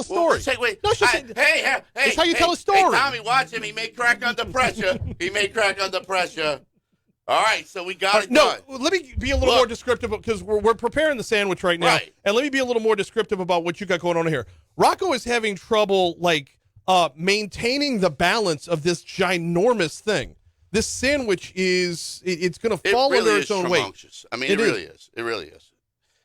tell a story. Wait. No, Hey. That's how you tell a story. Hey, Tommy, watch him. He may crack under pressure. All right, so we got it done. No, let me be a little more descriptive because we're preparing the sandwich right now. Right. And let me be a little more descriptive about what you got going on here. Rocco is having trouble, maintaining the balance of this ginormous thing. This sandwich it's going to fall under its own weight. I mean, it really is. It really is.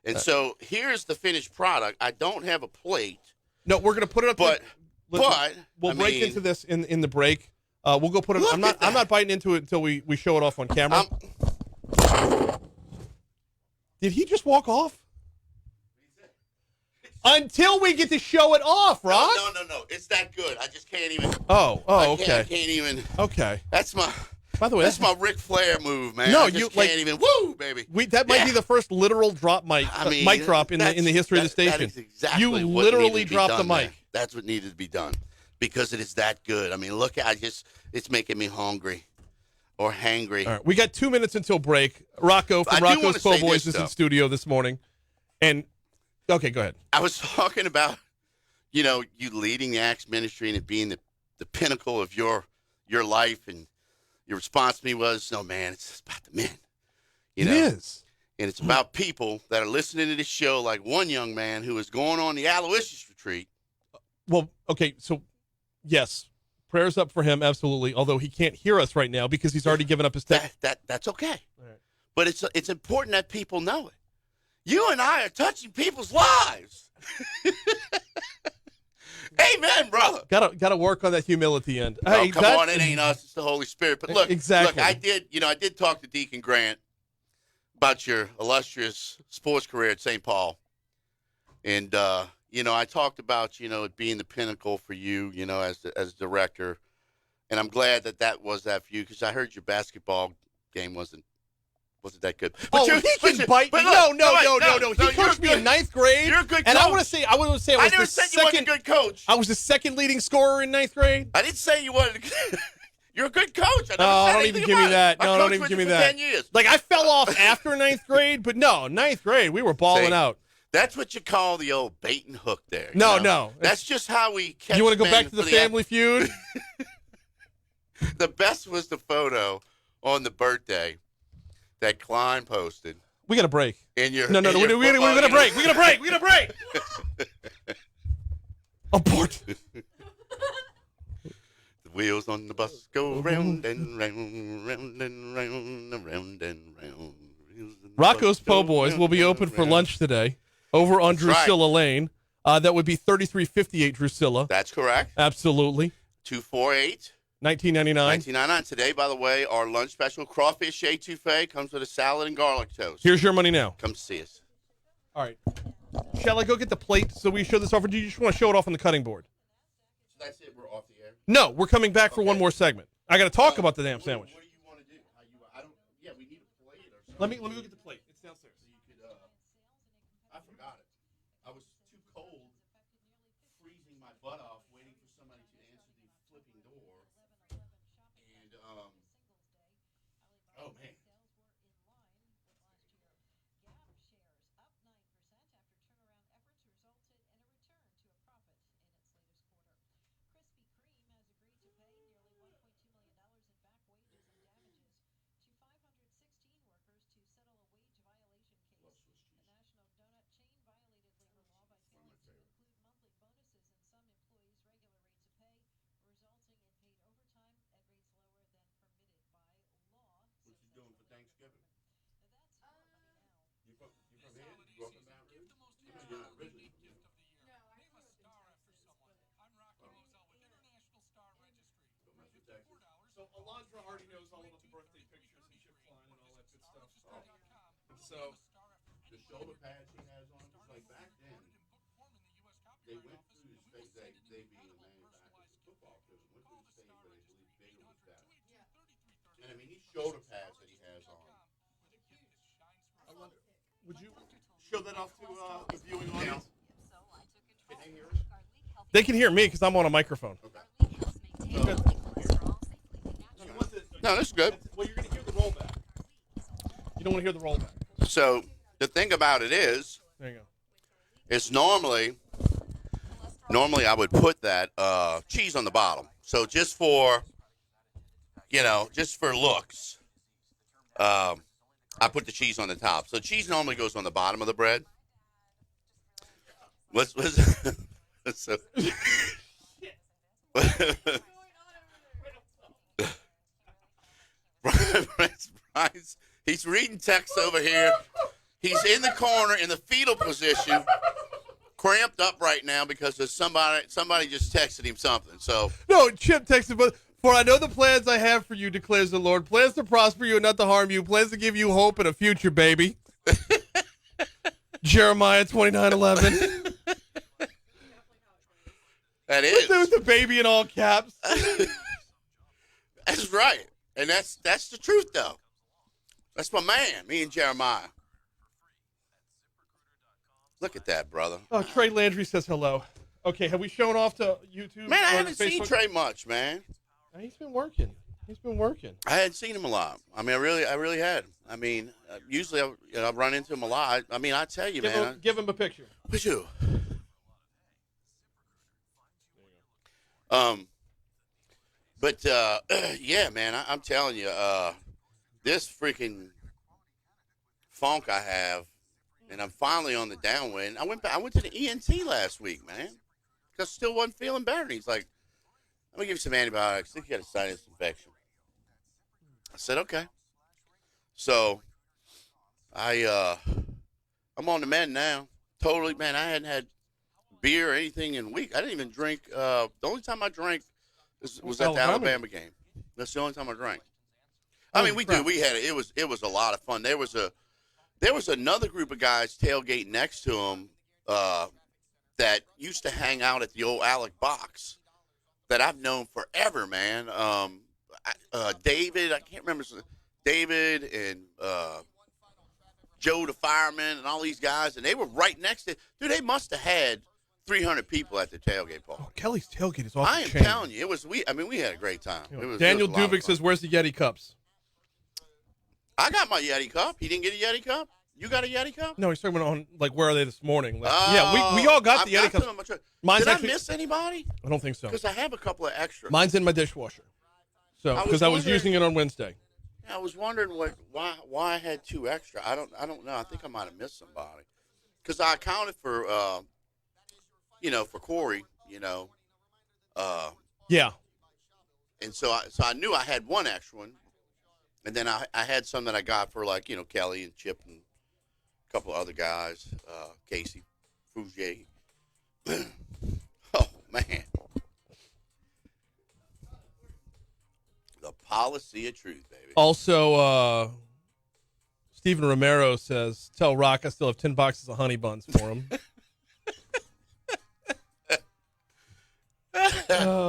And so here's the finished product. I don't have a plate. No, we're going to put it up. We'll break into this in the break. We'll go put it. I'm not biting into it until we show it off on camera. Did he just walk off? Until we get to show it off, Rock. No. It's that good. I just can't even. Okay. I can't even. Okay. That's my. By the way, that's my Ric Flair move, man. No, I just can't even. Woo, baby. That might be the first literal drop mic drop in the history of the station. That is exactly you literally dropped the mic. There. That's what needed to be done because it is that good. I mean, look, it's making me hungry or hangry. All right, we got 2 minutes until break. Rocco from Rocco's Po' Boys is in studio this morning, and okay, go ahead. I was talking about, you leading the Acts ministry and it being the pinnacle of your life, and your response to me was, "No, man, it's about the men." It is. And it's about people that are listening to this show, like one young man who is going on the Aloysius retreat. Well, okay, so yes, prayers up for him, absolutely. Although he can't hear us right now because he's already given up his text. That's okay. Right. But it's important that people know it. You and I are touching people's lives. Amen, brother. Got to work on that humility end. Oh, hey, come on, it ain't us, it's the Holy Spirit. But look, I did talk to Deacon Grant about your illustrious sports career at St. Paul. And I talked about, it being the pinnacle for you, as director. And I'm glad that was that for you because I heard your basketball game wasn't that good. But he can bite me. No. He coached me in ninth grade. You're a good coach. And I want to say I was I never said you weren't a good coach. I was the second leading scorer in ninth grade. I didn't say you weren't. You're a good coach. Don't even give me that. No, don't even give me that. 10 years. Like, I fell off after ninth grade, but no, ninth grade, we were balling out. That's what you call the old bait and hook there. No. That's just how we catch You want to go back to the Family Feud? The best was the photo on the birthday that Klein posted. We got a break. We're going to break. We got a break. Abort. The wheels on the bus go round and round, round and round, round and round. Rocco's Po' Boys will be open for lunch today over on Drusilla Lane. That would be 3358 Drusilla. That's correct. Absolutely. 248. 1999. $19.99. Today, by the way, our lunch special, crawfish etouffee, comes with a salad and garlic toast. Here's your money now. Come see us. All right. Shall I go get the plate so we show this off, or do you just want to show it off on the cutting board? So that's it? We're off the air? No, we're coming back for one more segment. I got to talk about the damn sandwich. What do you want to do? We need a plate or something. Let me go get the plate. It's downstairs. So you could, I forgot it. I was too cold, freezing my butt off, waiting for somebody to answer the flipping door. And, oh, man. Thanksgiving. You from here? You grew up in Baton Rouge? You're not originally from here. No, Name a star after someone. I'm Rocco Moselle with International Star Registry. So Alondra already knows all about the birthday pictures and Chip Klein and all that good stuff. So the shoulder pads he has on, it's like back then, they went through the space, they being the manufacturers of football fields, went through the stage where they believed bigger was better. And I mean, these shoulder pads that he has on. Would you show that off to the viewing audience? Can they hear us? They can hear me because I'm on a microphone. Okay. No, that's good. Well, you're going to hear the rollback. You don't want to hear the rollback. So the thing about it is, there you go. It's normally normally I would put that cheese on the bottom. So just for, just for looks, I put the cheese on the top. So cheese normally goes on the bottom of the bread. So, Brian's, he's reading text over here. He's in the corner in the fetal position, cramped up right now because there's somebody just texted him something. So no, Chip texted, but for I know the plans I have for you, declares the Lord, plans to prosper you and not to harm you, plans to give you hope and a future, baby. Jeremiah 29:11. That is the baby in all caps. That's right, and that's the truth though. That's my man, me and Jeremiah. Look at that, brother. Oh, Trey Landry says hello. Okay, have we shown off to YouTube? Man, I haven't seen Trey much, man. He's been working. I hadn't seen him a lot. I mean, I really had. I mean, usually I run into him a lot. I mean, I tell you, man. Give him a picture. Who's you? But yeah, man, I'm telling you, this freaking funk I have, and I'm finally on the downwind. I went to the ENT last week, man, because still wasn't feeling better. And he's like, "I'm gonna give you some antibiotics. I think you got a sinus infection." I said, "Okay." So I'm on the mend now. Totally, man. I hadn't had beer or anything in a week. I didn't even drink. The only time I drank was at the Alabama game. That's the only time I drank. I mean, we had it. It was a lot of fun. There was another group of guys tailgating next to him that used to hang out at the old Alec box that I've known forever, man. David, I can't remember. David and Joe the fireman and all these guys, and they were right next to. Dude, they must have had 300 people at the tailgate, Paul. Oh, Kelly's tailgate is off I am the chain. telling you, we had a great time. Daniel Dubik says, "Where's the Yeti cups?" I got my Yeti cup. He didn't get a Yeti cup. You got a Yeti cup? No, he's talking about on where are they this morning? Yeah, we all got the Yeti cups. Did I miss anybody? I don't think so. Because I have a couple of extra. Mine's in my dishwasher. So because I was using it on Wednesday. I was wondering why I had two extra. I don't know. I think I might have missed somebody. Because I accounted for for Corey, Yeah. And so I knew I had one extra one. And then I had some that I got for Kelly and Chip and a couple of other guys, Casey, Fougier. Oh, man. The policy of truth, baby. Also, Stephen Romero says, tell Rock I still have 10 boxes of honey buns for him.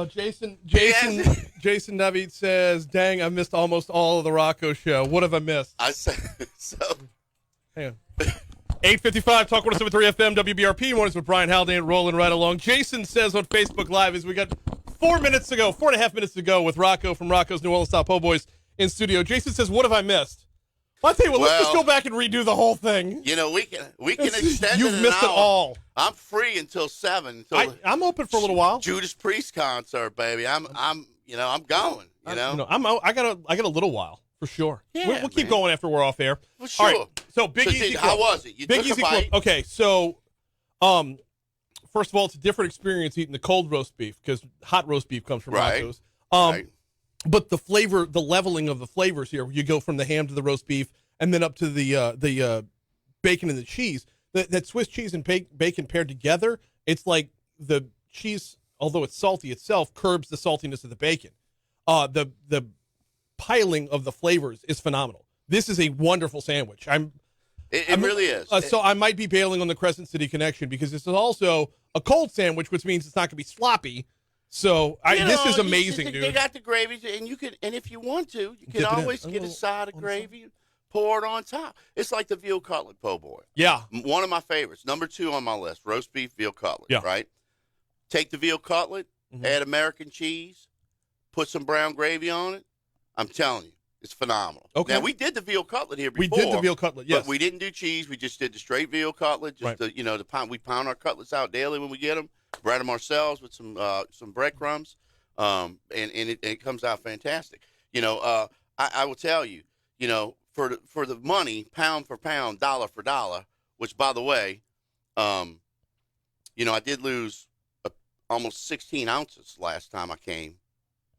Jason Navid says, dang, I missed almost all of the Rocco show. What have I missed? I said so. Hang on. 8:55, Talk 107.3 FM, WBRP. Mornings with Brian Haldane rolling right along. Jason says on Facebook Live is we got 4.5 minutes to go with Rocco from Rocco's New Orleans Style Po' Boys in studio. Jason says, what have I missed? Well, I'll tell you what, let's just go back and redo the whole thing. We can extend You've missed it all. I'm free until 7. I'm open for a little while. Judas Priest concert, baby. I'm going. I got a little while for sure. Yeah, we'll keep going after we're off air. For sure. All right. So Big Easy Club. How was it? You Big took Easy a bite? Club. Okay, so first of all, it's a different experience eating the cold roast beef because hot roast beef comes from Rocco's. Right. But the flavor, the leveling of the flavors here, you go from the ham to the roast beef and then up to the bacon and the cheese. That Swiss cheese and bacon paired together, it's like the cheese, although it's salty itself, curbs the saltiness of the bacon. The piling of the flavors is phenomenal. This is a wonderful sandwich. It really is. So I might be bailing on the Crescent City connection because this is also a cold sandwich, which means it's not going to be sloppy. So this is amazing, dude. They got the gravy, and if you want to, you can always get a side of gravy and pour it on top. It's like the veal cutlet po' boy. Yeah. One of my favorites. Number 2 on my list, roast beef veal cutlet. Yeah. Right? Take the veal cutlet, add American cheese, put some brown gravy on it. I'm telling you, it's phenomenal. Okay. Now, we did the veal cutlet here before. We did the veal cutlet, yes. But we didn't do cheese. We just did the straight veal cutlet. We pound our cutlets out daily when we get them. bread of Marcel's with some breadcrumbs, and it comes out fantastic. I will tell you, for the money, pound for pound, dollar for dollar, which, by the way, I did lose almost 16 ounces last time I came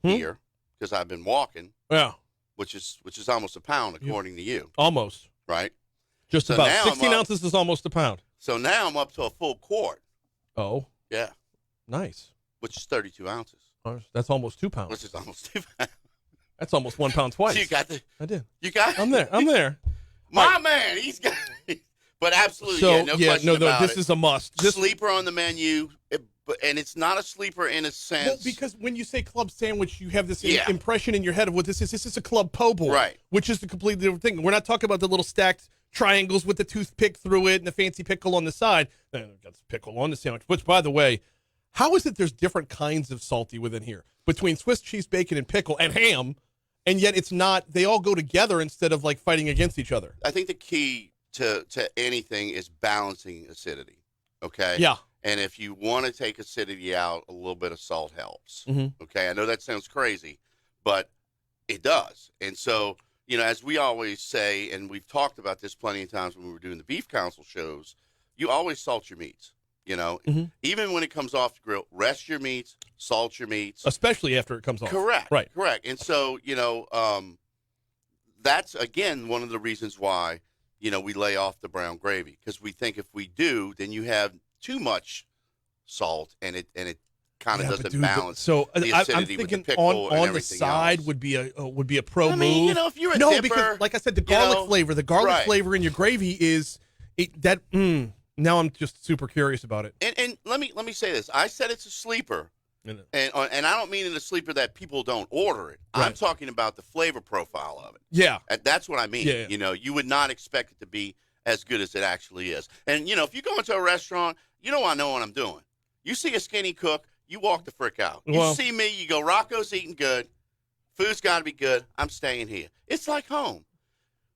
here because I've been walking. Yeah. Which is almost a pound according to you. Almost. Right? Just about. 16 ounces is almost a pound. So now I'm up to a full quart. Oh. Yeah. Nice. Which is 32 ounces. That's almost 2 pounds. Which is almost 2 pounds. That's almost 1 pound twice. So you got I did. You got I'm there. My man, he's got But absolutely, no question about this is a must. Sleeper on the menu, and it's not a sleeper in a sense. Well, because when you say club sandwich, you have this impression in your head of what this is. This is a club po' boy, right? Which is a completely different thing. We're not talking about the little stacked triangles with the toothpick through it and the fancy pickle on the side. Then we've got this pickle on the sandwich. Which, by the way, how is it there's different kinds of salty within here between Swiss cheese, bacon, and pickle and ham, and yet it's not? They all go together instead of like fighting against each other. I think the key to anything is balancing acidity. Okay. Yeah. And if you want to take acidity out, a little bit of salt helps. Mm-hmm. Okay. I know that sounds crazy, but it does. And so, as we always say, and we've talked about this plenty of times when we were doing the Beef Council shows, you always salt your meats. Even when it comes off the grill, rest your meats, salt your meats. Especially after it comes off. Correct. Right. Correct. And so, that's, again, one of the reasons why, we lay off the brown gravy, because we think if we do, then you have too much salt, and it kind of doesn't balance. So the I'm acidity thinking with the pickle on and the side else. would be a pro move. If you're a dipper, because like I said, the garlic flavor in your gravy is that. Now I'm just super curious about it. And let me say this. I said it's a sleeper. And I don't mean in a sleeper that people don't order it. Right. I'm talking about the flavor profile of it. Yeah. That's what I mean. Yeah. You would not expect it to be as good as it actually is. And, if you go into a restaurant, I know what I'm doing. You see a skinny cook, you walk the frick out. You see me, you go, Rocco's eating good. Food's got to be good. I'm staying here. It's like home.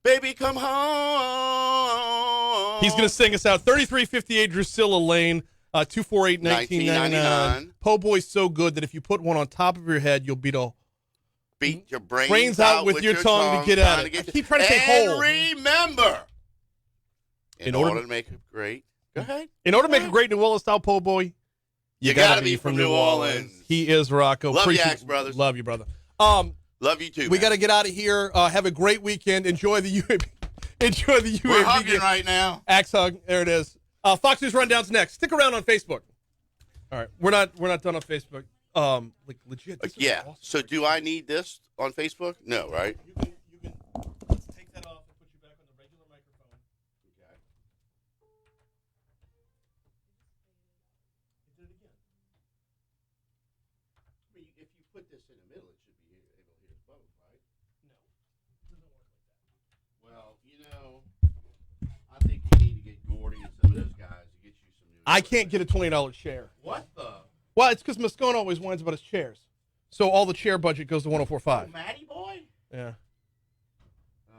Baby, come home. He's going to sing us out. 3358 Drusilla Lane. 248-1999. Po' Boy's so good that if you put one on top of your head, you'll beat your brains out with your tongue to get at it. I keep trying to say whole. And remember, in order to make it great, go ahead. In order to make a great New Orleans style po' boy, you gotta be from New Orleans. He is Rocco. Love you, Axe Brothers. Love you, brother. Love you too. We got to get out of here. Have a great weekend. Enjoy the UAB. Enjoy the UAB. We're hugging right now. Axe hug. There it is. Fox News Rundown's next. Stick around on Facebook. All right, we're not done on Facebook. Like legit. Yeah. Awesome. So do I need this on Facebook? No, right? You can. Let's take that off and put you back on the regular microphone. Okay. Did it again. I mean, if you put this in the middle, it should be able to hear us both, right? No, it doesn't work like that. Well, I think you need to get Gordy and some of those guys to get you some new. I can't get a $20 chair. What the? Well, it's because Moscone always whines about his chairs. So all the chair budget goes to 104.5. Oh, Matty boy? Yeah.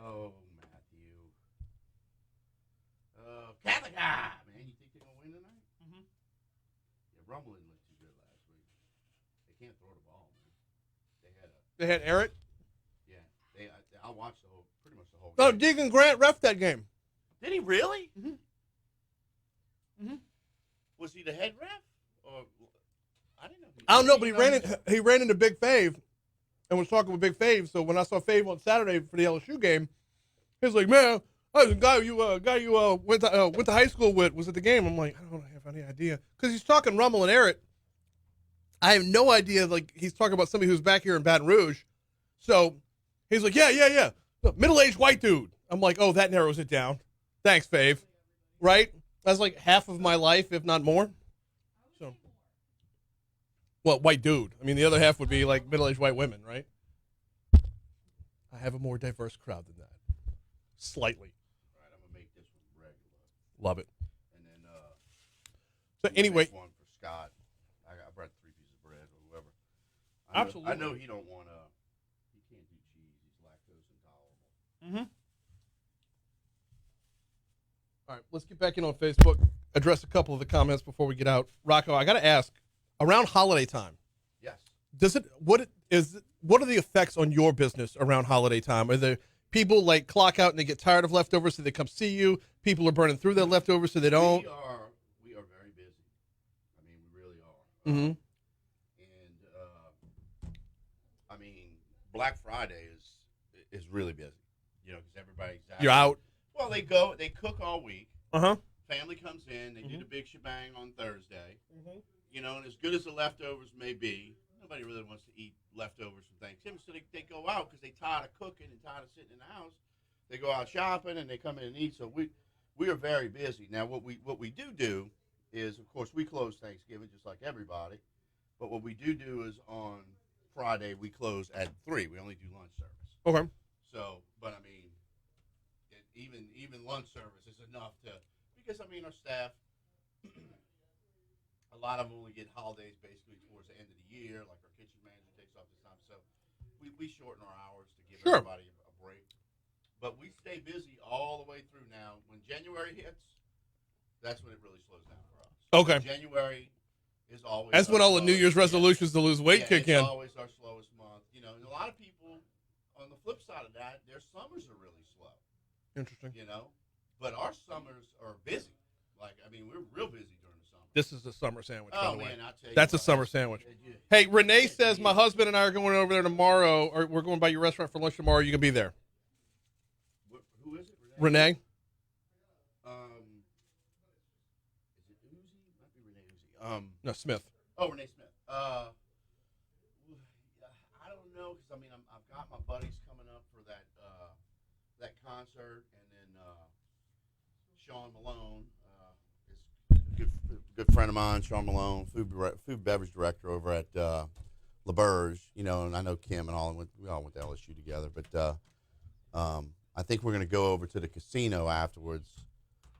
Oh, Matthew. Catholic guy. Man, you think they're going to win tonight? Mm-hmm. Yeah, Rumbling looked too good last week. They can't throw the ball, man. They had Eric? Yeah. I watched pretty much the whole Oh, game. Deacon Grant ref that game. Did he really? Mm-hmm. Mm-hmm. Was he the head ref? Or I didn't know. I don't know, but he ran into Big Fave and was talking with Big Fave. So when I saw Fave on Saturday for the LSU game, he was like, "Man, I was a guy you went to high school with was at the game." I'm like, I don't have any idea because he's talking Rummel and Eric. I have no idea. Like he's talking about somebody who's back here in Baton Rouge. So he's like, yeah, middle-aged white dude. I'm like, oh, that narrows it down. Thanks, Fave. Right? That's like half of my life, if not more. So, well, white dude. I mean, the other half would be like middle-aged white women, right? I have a more diverse crowd than that. Slightly. All right, I'm going to make this one regular. Love it. And then, so anyway. One for Scott. I brought 3 pieces of bread or whoever. Absolutely. I know he don't want to, he can't do cheese. He's lactose intolerable. Mm-hmm. All right, let's get back in on Facebook. address a couple of the comments before we get out. Rocco, I got to ask, around holiday time, Yes. what are the effects on your business around holiday time? Are there people like clock out and they get tired of leftovers, so they come see you? People are burning through their leftovers, so they don't. We are very busy. I mean, we really are. Mm-hmm. I mean, Black Friday is really busy. You know, because everybody's out. You're out. Well, they cook all week. Uh-huh. Family comes in, they do the big shebang on Thursday. Mm-hmm. You know, and as good as the leftovers may be, nobody really wants to eat leftovers from Thanksgiving, so they go out because they tired of cooking and tired of sitting in the house. They go out shopping and they come in and eat. So we are very busy. Now, what we do is, of course, we close Thanksgiving just like everybody. But what we do is on Friday we close at 3. We only do lunch service. Okay. So, but I mean, even lunch service is enough to, because I mean our staff, a lot of them only get holidays basically towards the end of the year. Like our kitchen manager takes off this time, so we shorten our hours to give everybody a break. But we stay busy all the way through now. When January hits, that's when it really slows down for us. Okay. January is always. That's when all the New Year's resolutions to lose weight kick in. It's always our slowest month. You know, and a lot of people, on the flip side of that, their summers are really slow. Interesting. You know, but our summers are busy. Like, I mean, we're real busy during the summer. This is a summer sandwich, by the way. I'll tell you That's what, a summer sandwich. Hey, Renee says my husband and I are going over there tomorrow, or we're going by your restaurant for lunch tomorrow. You can be there. Who is it? Renee? Is it Uzi? Might be Renee Uzi. No, Smith. Oh, Renee Smith. I don't know, because I mean, I've got my buddies coming up for that concert, and then Sean Malone is a good friend of mine. Sean Malone, food beverage director over at LaBerge. You know, and I know Kim and all. We all went to LSU together, but I think we're going to go over to the casino afterwards,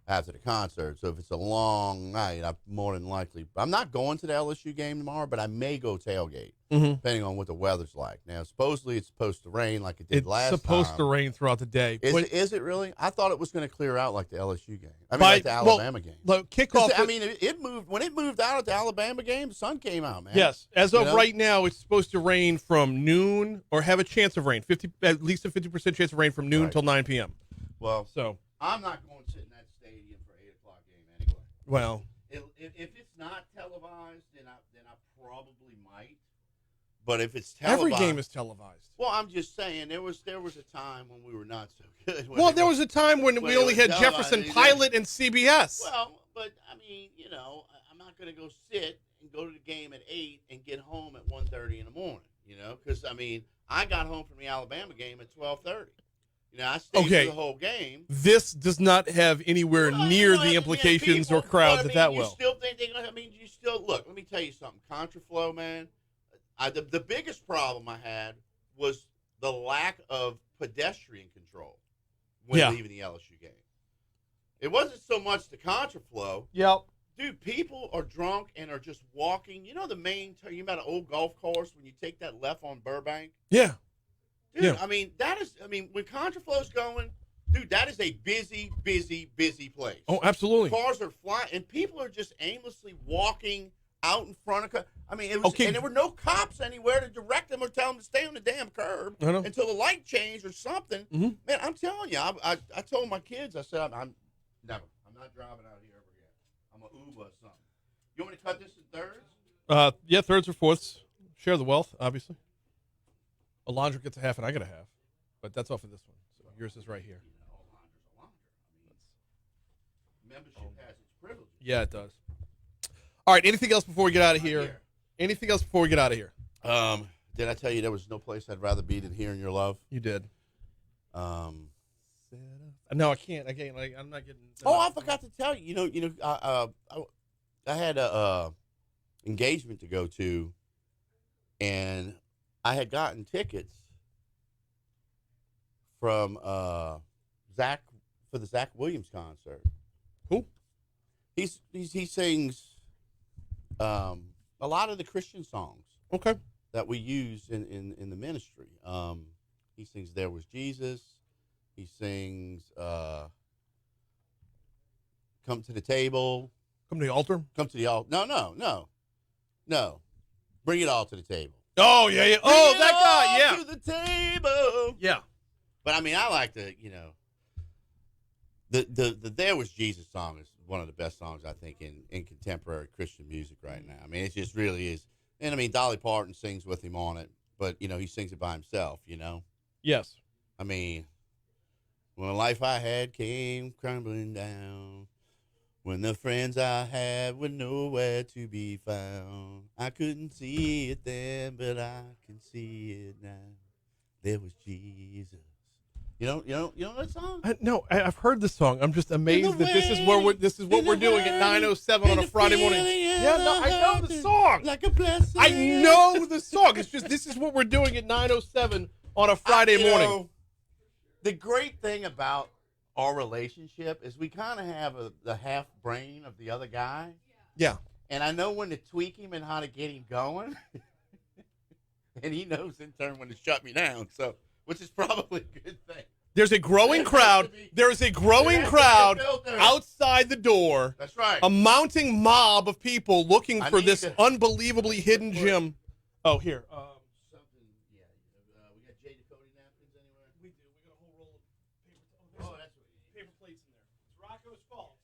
after the concert. So if it's a long night, I'm more than likely. I'm not going to the LSU game tomorrow, but I may go tailgate, depending on what the weather's like. Now, supposedly it's supposed to rain like it did last time. It's supposed to rain throughout the day. Is it really? I thought it was going to clear out like the LSU game. I mean, like the Alabama game. Look, kickoff. I mean, it moved. When it moved out at the Alabama game, the sun came out, man. Yes. As of right now, it's supposed to rain from noon, or have a chance of rain. At least a 50% chance of rain from noon till 9 p.m. Well, so I'm not going to sit in that stadium for 8 o'clock game anyway. Well, if it's not televised, then I probably might. But if it's televised, every game is televised. Well, I'm just saying there was a time when we were not so good. Well, there was a time when we only had Jefferson Pilot and CBS. Well, but I mean, you know, I'm not going to go sit and go to the game at 8 and get home at 1:30 in the morning. You know, because I mean, I got home from the Alabama game at 12:30. You know, I stayed through the whole game. This does not have anywhere near the implications or crowd that will. Still think they're gonna, I mean, you still look. Let me tell you something. Contraflow, man. The biggest problem I had was the lack of pedestrian control when leaving the LSU game. It wasn't so much the contraflow. Yep. Dude, people are drunk and are just walking. You know the main turn, you about an old golf course when you take that left on Burbank? Yeah. Dude, I mean, when contraflow's going, dude, that is a busy, busy, busy place. Oh, absolutely. Cars are flying, and people are just aimlessly walking out in front of. I mean, it was, and there were no cops anywhere to direct them or tell them to stay on the damn curb until the light changed or something. Mm-hmm. Man, I'm telling you, I told my kids, I said, I'm not driving out here ever again. I'm gonna Uber or something. You want me to cut this in thirds? Yeah, thirds or fourths. Share the wealth, obviously. Alondra gets a half and I get a half, but that's off of this one. So yours is right here. Membership has its privileges. Yeah, it does. All right. Anything else before we get out of here? Anything else before we get out of here? Did I tell you there was no place I'd rather be than here in your love? You did. No, I can't. I'm not getting. I forgot to tell you. You know. I had a engagement to go to, and I had gotten tickets from Zach for the Zach Williams concert. Who? He sings a lot of the Christian songs. Okay. That we use in the ministry. He sings "There Was Jesus." He sings "Come to the Table." Come to the altar? Come to the altar. No. Bring it all to the table. Oh, yeah, yeah. Oh, that guy, yeah. To the table. Yeah. But, I mean, I like the, the There Was Jesus song is one of the best songs, I think, in contemporary Christian music right now. I mean, it just really is. And, I mean, Dolly Parton sings with him on it, but, he sings it by himself, Yes. I mean, when the life I had came crumbling down, when the friends I had were nowhere to be found, I couldn't see it then, but I can see it now. There was Jesus. You know that song? No, I've heard the song. I'm just amazed that this is what we're doing at 9:07 on a Friday morning. Yeah, no, I know the song. Like a blessing. I know the song. It's just this is what we're doing at 9:07 on a Friday morning. The great thing about our relationship is we kind of have the half brain of the other guy. Yeah. And I know when to tweak him and how to get him going. And he knows in turn when to shut me down. So, which is probably a good thing. There's a growing crowd. There is a growing crowd outside the door. That's right. A mounting mob of people looking for this unbelievably hidden gem. Oh, here. Something. Yeah. We got Jay Dakota napkins anywhere? We do. We got a whole roll of paper. Oh, that's what paper plates in there. It's Rocco's fault.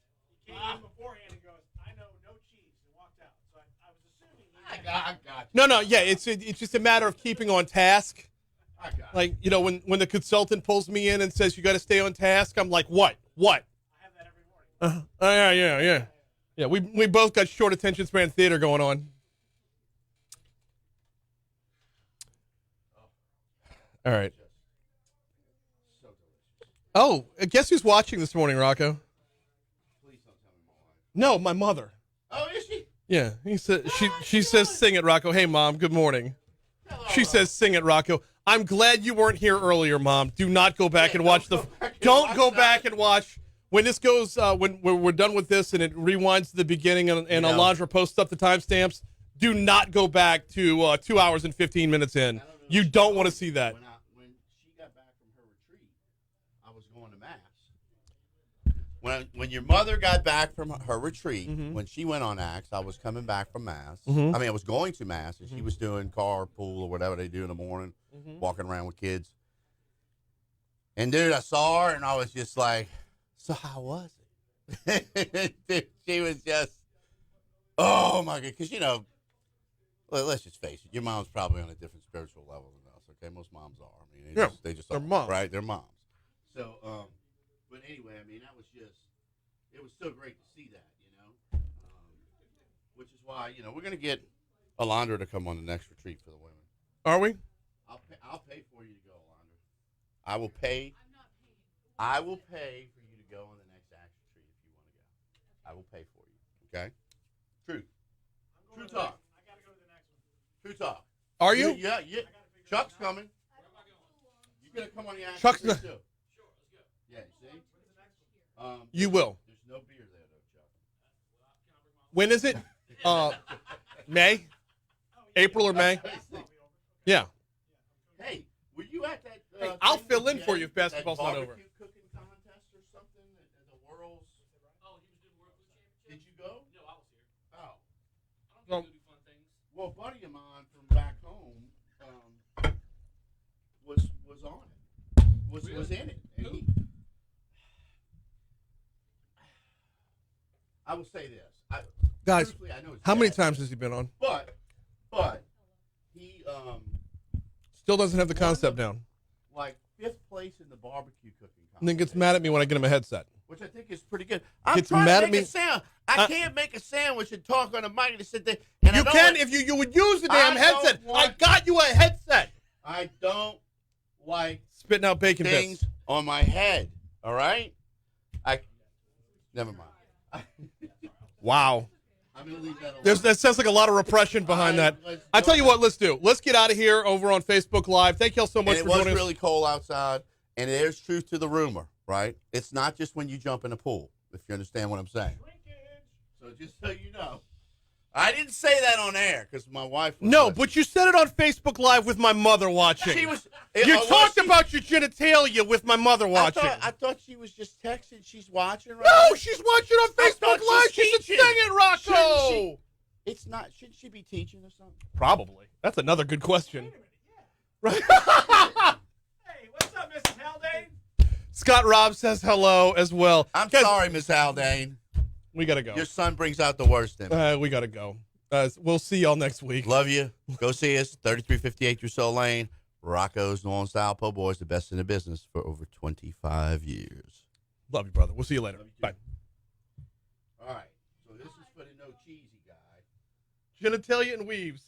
He came in beforehand and goes, "I know no cheese," and walked out. So I was assuming. I got you. No. Yeah, it's just a matter of keeping on task. I got Like, when the consultant pulls me in and says you got to stay on task, I'm like, what? I have that every morning. Yeah. Yeah, we both got short attention span theater going on. All right. So delicious. Oh, guess who's watching this morning, Rocco? Please don't tell me my wife. No, my mother. Oh, is she? Yeah, she says sing it, Rocco. Hey, Mom, good morning. She says sing it, Rocco. I'm glad you weren't here earlier, Mom. Do not go back and watch Don't go back and watch. When this goes, when we're done with this and it rewinds to the beginning and Alondra posts up the timestamps, do not go back to 2 hours and 15 minutes in. You don't want to see that. When she got back from her retreat, I was going to Mass. When your mother got back from her retreat, when she went on Acts, I was coming back from Mass. I mean, I was going to Mass, and she was doing carpool or whatever they do in the morning, walking around with kids. And, dude, I saw her, and I was just like, so how was it? She was just, oh, my God. Because, let's just face it, your mom's probably on a different spiritual level than us, okay? Most moms are. I mean, they just they're are, moms. right? They're moms. So, but anyway, I mean, it was so great to see that, which is why, we're going to get Alondra to come on the next retreat for the women. Are we? I'll pay for you to go, Alondra. I will pay. I'm not paying. I will pay for you to go on the next Acts retreat if you want to go. I will pay for you. Okay? Truth. True talk. I got to go to the next one. True talk. Are you? Yeah. Chuck's coming. You're going to come on the Acts Chuck's retreat too. Sure, let's go. Yeah, you see? You will. There's no beer there, though, Chuck. When is it? May? April or May? Yeah. Hey, were you at that? Hey, I'll thing fill with in Jay, for you if that basketball's not over. barbecue cooking contest or something at the World's? Oh, he was doing World Food Championship? Did you go? No, I was here. Oh. I don't get to do fun things. Well, a buddy of mine from back home was on it. Was in it. And I will say this. Guys, I know it's how many bad, times has he been on? But he Still doesn't have the concept down. like 5th place in the barbecue cooking contest. And then gets mad at me when I get him a headset. Which I think is pretty good. I'm Gets trying mad to at make me. a sound. I can't make a sandwich and talk on a mic and sit there. And You can if you would use the damn I headset. don't want- I got you a headset. I don't like Spitting out bacon things bits. on my head. All right? Never mind. Wow. I'm going to leave that alone. That sounds like a lot of repression behind that. I tell you what, let's do. Let's get out of here over on Facebook Live. Thank you all so much And for it was joining us. really cold outside, and there's truth to the rumor, right? It's not just when you jump in a pool, if you understand what I'm saying. So just so you know. I didn't say that on air because my wife was No, listening. but you said it on Facebook Live with my mother watching. She was. You talked about your genitalia with my mother watching. I thought she was just texting. She's watching, right? No, she's watching on Facebook Live. She's singing, Rocco. It's not. Shouldn't she be teaching or something? Probably. That's another good question. Wait a minute, yeah. Right. Hey, what's up, Mrs. Haldane? Scott Robb says hello as well. I'm sorry, Miss Haldane. We got to go. Your son brings out the worst in me. We got to go. We'll see y'all next week. Love you. Go see us. 3358 Rousseau Lane. Rocco's New Orleans Style Po' Boys, the best in the business for over 25 years. Love you, brother. We'll see you later. Bye. All right. So this is for the no cheesy guy. Genitalia and weaves.